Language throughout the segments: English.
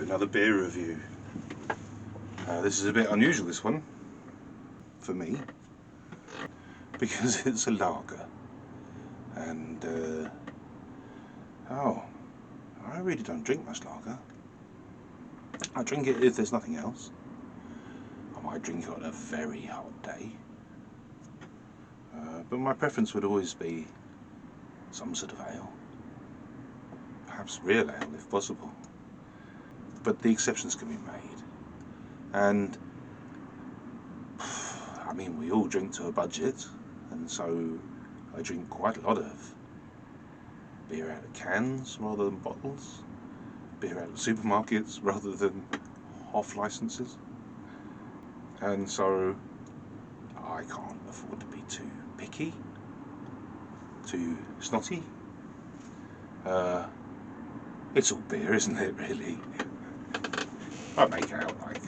another beer review. This is a bit unusual, this one, for me, because it's a lager. And, oh, I really don't drink much lager. I drink it if there's nothing else. I might drink it on a very hot day. But my preference would always be some sort of ale. Perhaps real ale if possible. But the exceptions can be made. And I mean, we all drink to a budget, and so I drink quite a lot of beer out of cans rather than bottles, beer out of supermarkets rather than off licenses, and so I can't afford to be too picky, too snotty. It's all beer, isn't it, really? I make out like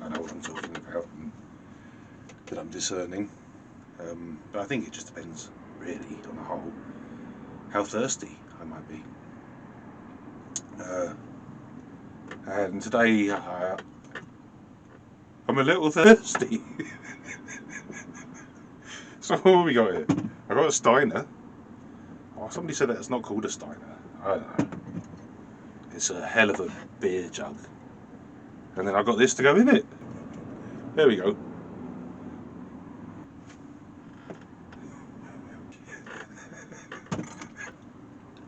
I know what I'm talking about and that I'm discerning, but I think it just depends, really, on the whole, how thirsty I might be. And today I'm a little thirsty. So what have we got here? I got a steiner. Oh, somebody said that it's not called a steiner. I don't know. It's a hell of a beer jug. And then I got this to go in it. There we go.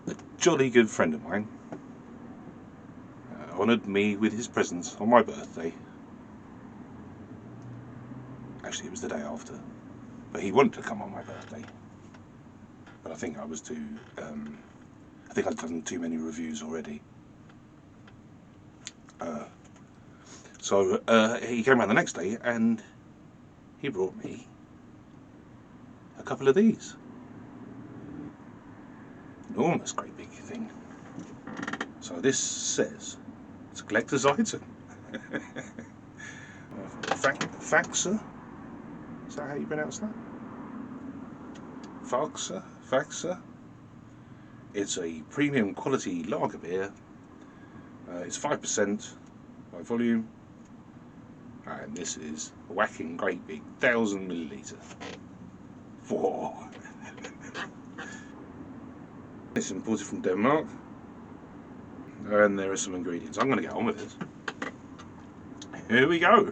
A jolly good friend of mine honoured me with his presence on my birthday. Actually, it was the day after, but he wanted to come on my birthday. But I think I was too. I think I'd done too many reviews already. So he came around the next day and he brought me a couple of these. Enormous, great big thing. So this says it's a collector's item. Faxe? Is that how you pronounce that? Faxe. It's a premium quality lager beer. It's 5% by volume. And this is a whacking great big 1,000 milliliter. Whoa! It's imported from Denmark, and there are some ingredients. I'm going to get on with this. Here we go.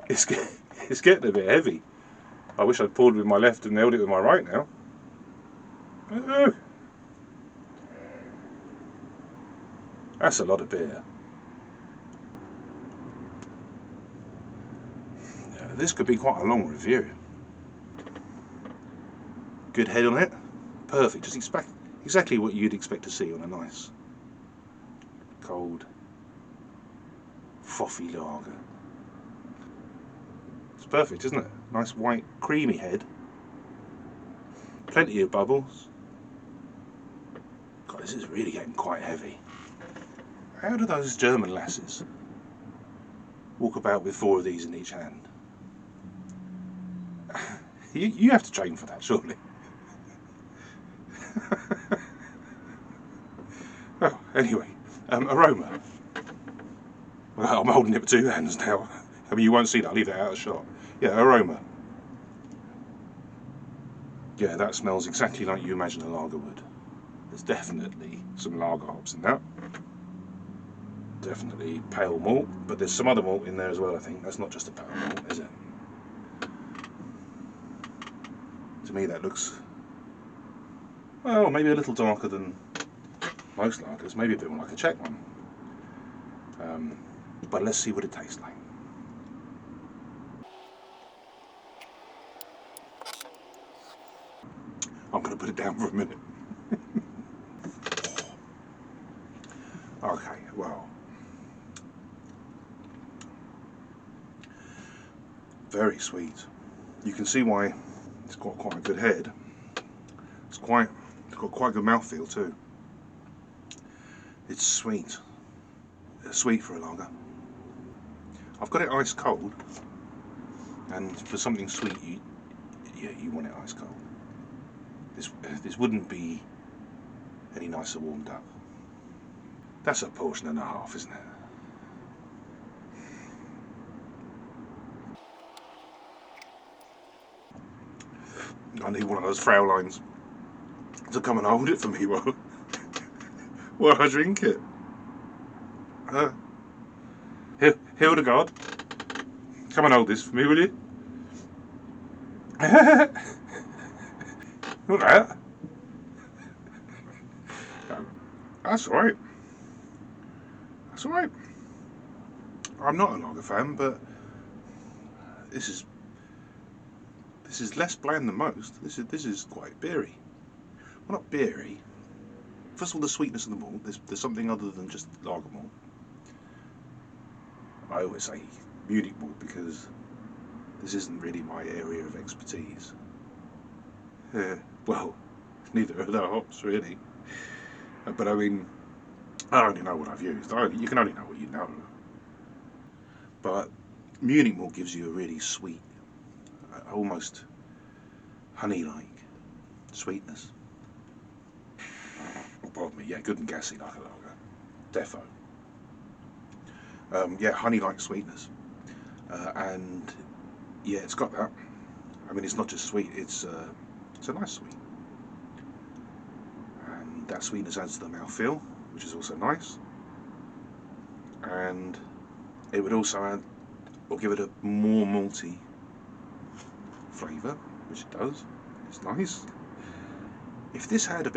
It's getting a bit heavy. I wish I'd poured with my left and held it with my right now. Oh. That's a lot of beer. This could be quite a long review. Good head on it. Perfect. Just exactly what you'd expect to see on a nice, cold, frothy lager. It's perfect, isn't it? Nice white, creamy head. Plenty of bubbles. God, this is really getting quite heavy. How do those German lasses walk about with 4 of these in each hand? You have to train for that, surely. Oh, anyway, aroma. Well, I'm holding it with 2 hands now. I mean, you won't see that, I'll leave that out of shot. Yeah, aroma. Yeah, that smells exactly like you imagine a lager would. There's definitely some lager hops in that. Definitely pale malt, but there's some other malt in there as well, I think. That's not just a pale malt, is it? To me that looks, well, maybe a little darker than most lagers, maybe a bit more like a Czech one. But let's see what it tastes like. I'm going to put it down for a minute. Okay, well, very sweet. You can see why it's got quite a good head. It's got quite a good mouthfeel too. It's sweet. It's sweet for a lager. I've got it ice cold, And for something sweet, you want it ice cold. This wouldn't be any nicer warmed up. That's a portion and a half, isn't it? I need one of those Fraulines to come and hold it for me while I drink it. Hildegard, come and hold this for me, will you? Look at that. That's alright. That's alright. I'm not a lager fan, but this is less bland than most. This is quite beery. Well, not beery. First of all, the sweetness of the malt. There's something other than just lager malt. I always say Munich malt because this isn't really my area of expertise. Well, neither are the hops really. But I mean, I only know what I've used. You can only know what you know. But Munich malt gives you a really sweet, almost honey-like sweetness. Oh, pardon me, yeah, good and gassy like a lager. Defo. Yeah, honey-like sweetness. And yeah, it's got that. I mean, it's not just sweet, it's a nice sweet. And that sweetness adds to the mouthfeel, which is also nice. And it would also add, or give it a more malty flavour, which it does. It's nice. If this had a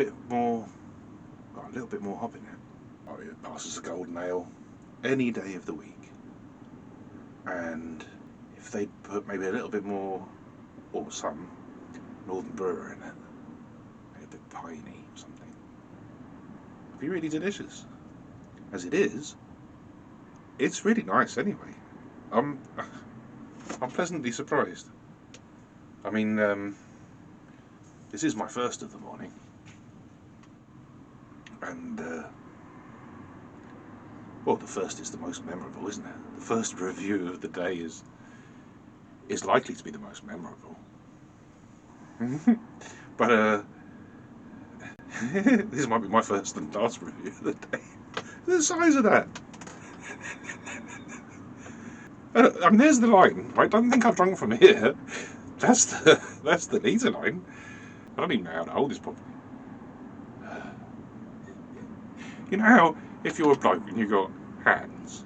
little bit more hop in it, it passes a golden ale any day of the week. And if they put maybe a little bit more, or some Northern Brewer in it, maybe a bit piney or something, it'd be really delicious. As it is, it's really nice anyway. I'm pleasantly surprised. I mean, this is my first of the morning, and well, the first is the most memorable, isn't it? The first review of the day is likely to be the most memorable. But this might be my first and last review of the day. The size of that. I mean, there's the line. I don't think I've drunk from here. That's the litre line. I don't even know how to hold this properly. You know how if you're a bloke and you've got hands,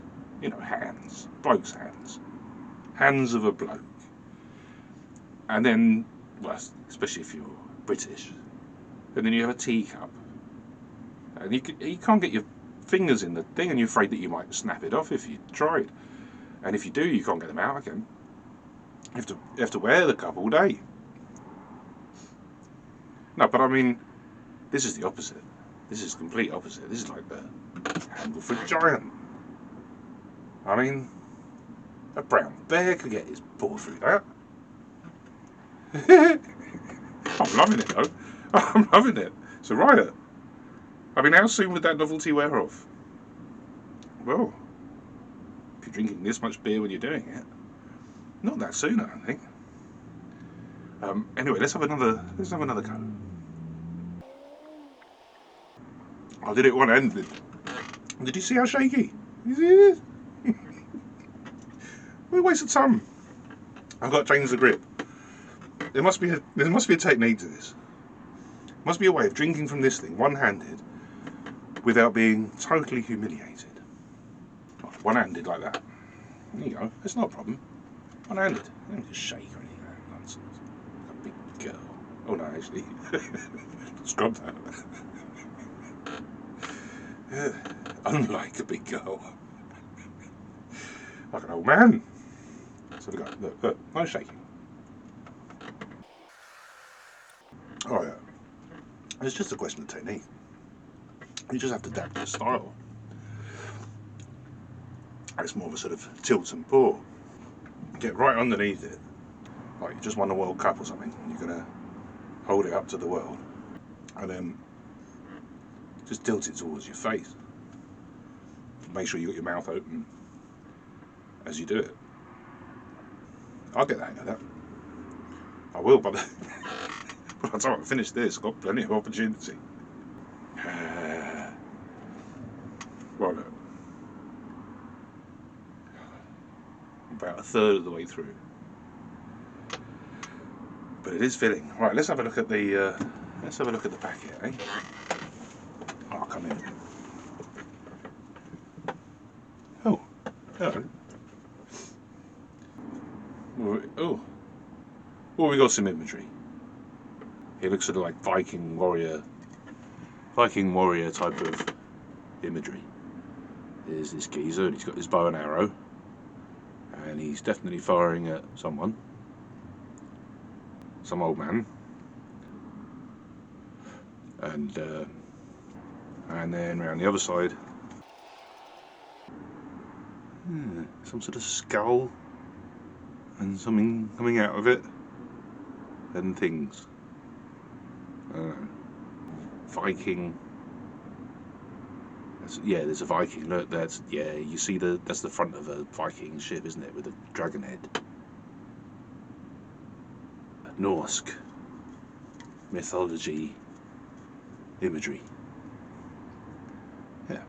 hands, bloke's hands of a bloke, and then, well, especially if you're British, and then you have a teacup, and you can't get your fingers in the thing, and you're afraid that you might snap it off if you tried, and if you do, you can't get them out again. You have to wear the cup all day. No, but I mean, this is the opposite. This is complete opposite. This is like the handle for a giant. I mean, a brown bear could get his paw through that. I'm loving it though. I'm loving it. It's a riot. I mean, how soon would that novelty wear off? Well, if you're drinking this much beer when you're doing it, not that soon, I don't think. Anyway, let's have another go. I did it one-handed. Did you see how shaky? You see this? What a waste of time. I've got to change the grip. There must be a technique to this. There must be a way of drinking from this thing one-handed without being totally humiliated. One-handed like that. There you go. It's not a problem. One-handed. You don't just shake or anything like that nonsense. Like a big girl. Oh no, actually. Scrub that. Unlike a big girl. Like an old man. So we go. Look, no shaking. Oh yeah. It's just a question of technique. You just have to adapt your style. It's more of a sort of tilt and pour. Get right underneath it. Like you just won the World Cup or something. You're gonna hold it up to the world. And then just tilt it towards your face. Make sure you got your mouth open as you do it. I'll get the hang of that. I will, but by the time I finish this, I've got plenty of opportunity. Right, look. About a third of the way through. But it is filling. Right, let's have a look at the packet, eh? Oh, come in. Oh, hello. Oh, well, we got some imagery. It looks sort of like Viking warrior type of imagery. There's this geezer, and he's got his bow and arrow, and he's definitely firing at someone, some old man, and then round the other side, some sort of skull and something coming out of it, and things. I don't know. Viking. Yeah, there's a Viking. Look, you see that's the front of a Viking ship, isn't it, with a dragon head. Norse mythology imagery. Yeah.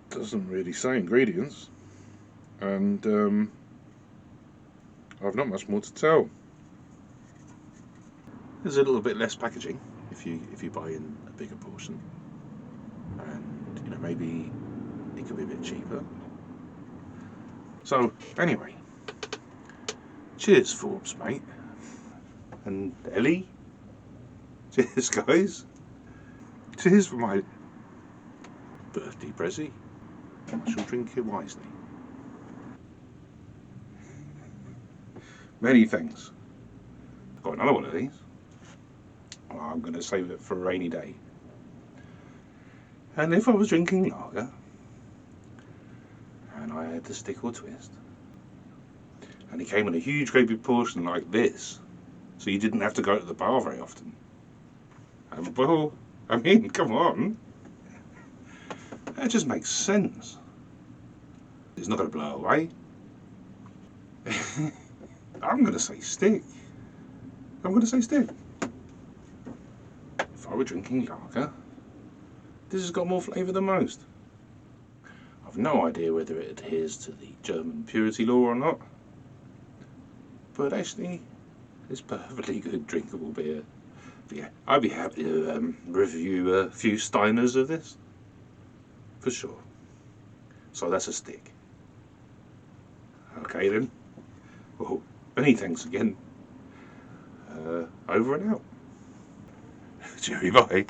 Doesn't really say ingredients, and I've not much more to tell. There's a little bit less packaging if you buy in a bigger portion, and maybe it could be a bit cheaper. So anyway, cheers Forbes, mate, and Ellie. Cheers guys. Cheers for my birthday prezi. I shall drink it wisely. Many thanks. I've got another one of these. I'm going to save it for a rainy day. And if I was drinking lager, and I had to stick or twist, and it came in a huge great big portion like this, so you didn't have to go to the bar very often. And well, I mean, come on. That just makes sense. It's not going to blow away. I'm going to say stick. I'm going to say stick. If I were drinking lager, this has got more flavour than most. I've no idea whether it adheres to the German purity law or not, but actually, it's perfectly good drinkable beer. But yeah, I'd be happy to review a few Steiners of this, for sure. So that's a stick. Okay then. Well, many thanks again. Over and out. Cheery, bye.